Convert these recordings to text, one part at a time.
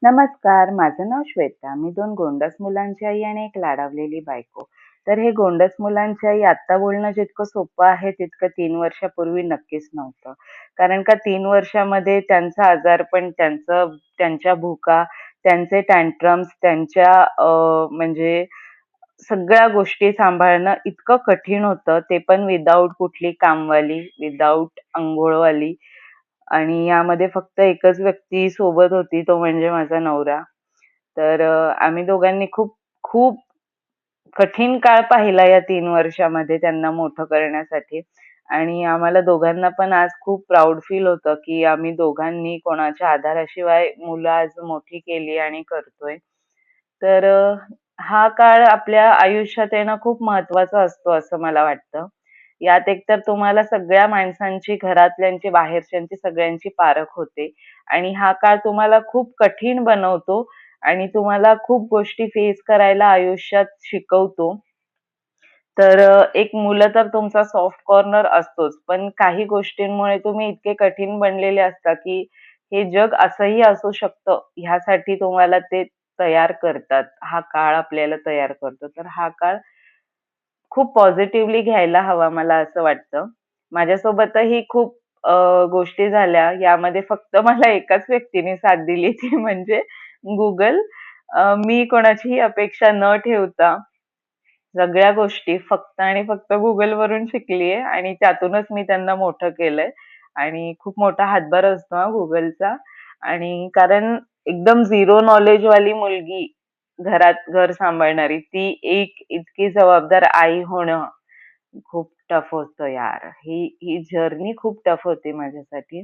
नमस्कार, माझं नाव श्वेता. मी 2 गोंडस मुलांची आई आणि एक लाडावलेली बायको. तर हे गोंडस मुलांची आई आत्ता बोलणं जितकं सोपं आहे, तितकं 3 वर्षापूर्वी नक्कीच नव्हतं. कारण का 3 वर्षामध्ये त्यांचं आजारपण, त्यांच्या भुका, त्यांचे टँट्रम्स, म्हणजे सगळ्या गोष्टी सांभाळणं इतकं कठीण होतं. ते पण विदाऊट कुठली कामवाली, विदाऊट अंघोळवाली आणि यामध्ये फक्त एकच व्यक्ती सोबत होती, तो म्हणजे माझा नवरा. तर आम्ही दोघांनी खूप खूप कठीण काळ पाहिला या 3 वर्षामध्ये त्यांना मोठं करण्यासाठी आणि आम्हाला दोघांना पण आज खूप प्राउड फील होतं, की आम्ही दोघांनी कोणाच्या आधाराशिवाय मुलं आज मोठी केली आणि करतोय. तर हा काळ आपल्या आयुष्यात येणं खूप महत्त्वाचा असतो असं मला वाटतं. यात एकतर तुम्हाला सगळ्या माणसांची, घरातल्यांची, बाहेरच्यांची सगळ्यांची पारख होते आणि हा काळ तुम्हाला खूप कठीण बनवतो आणि तुम्हाला खूप गोष्टी फेस करायला आयुष्यात शिकवतो. तर एक मुलं तर तुमचा सॉफ्ट कॉर्नर असतोच. पण काही गोष्टींमुळे तुम्ही इतके कठीण बनलेले असता, की हे जग असंही असू शकतं, ह्यासाठी तुम्हाला ते तयार करतात. हा काळ आपल्याला तयार करतो. तर हा काळ खूप पॉझिटिव्हली घ्यायला हवा मला असं वाटतं. माझ्यासोबतही खूप गोष्टी झाल्या. यामध्ये फक्त मला एकाच व्यक्तीने साथ दिली ती म्हणजे Google. मी कोणाचीही अपेक्षा न ठेवता सगळ्या गोष्टी फक्त आणि फक्त Googleवरून शिकलीये आणि त्यातूनच मी त्यांना मोठं केलंय आणि खूप मोठा हातभार असतो हां Googleचा आणि कारण एकदम झिरो नॉलेज वाली मुलगी घरात घर सांभाळणारी, ती एक इतकी जबाबदार आई होणं खूप टफ होतं यार. ही जर्नी खूप टफ होती माझ्यासाठी.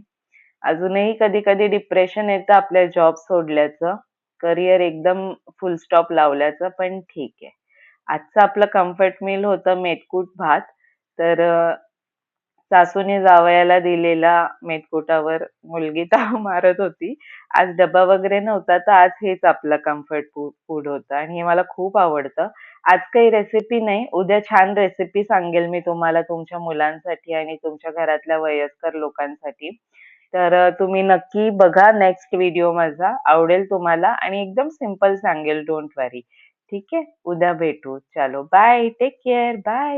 अजूनही कधी-कधी डिप्रेशन येतं आपल्या जॉब सोडल्याचं, करियर एकदम फुल स्टॉप लावल्याचं, पण ठीक आहे. आजचं आपलं कम्फर्ट मील होतं मेथकूट भात. तर सासूने जावयाला दिलेला मेथकुटावर मुलगी ताव मारत होती. आज डब्बा वगैरे नव्हता, तर आज हेच आपलं कम्फर्ट फूड होतं आणि हे मला खूप आवडतं. आज काही रेसिपी नाही, उद्या छान रेसिपी सांगेल मी तुम्हाला तुमच्या मुलांसाठी आणि तुमच्या घरातल्या वयस्कर लोकांसाठी. तर तुम्ही नक्की बघा नेक्स्ट व्हिडिओ माझा. आवडेल तुम्हाला आणि एकदम सिंपल सांगेल, डोंट वरी. ठीक आहे? उद्या भेटू. चलो बाय. Take care. बाय.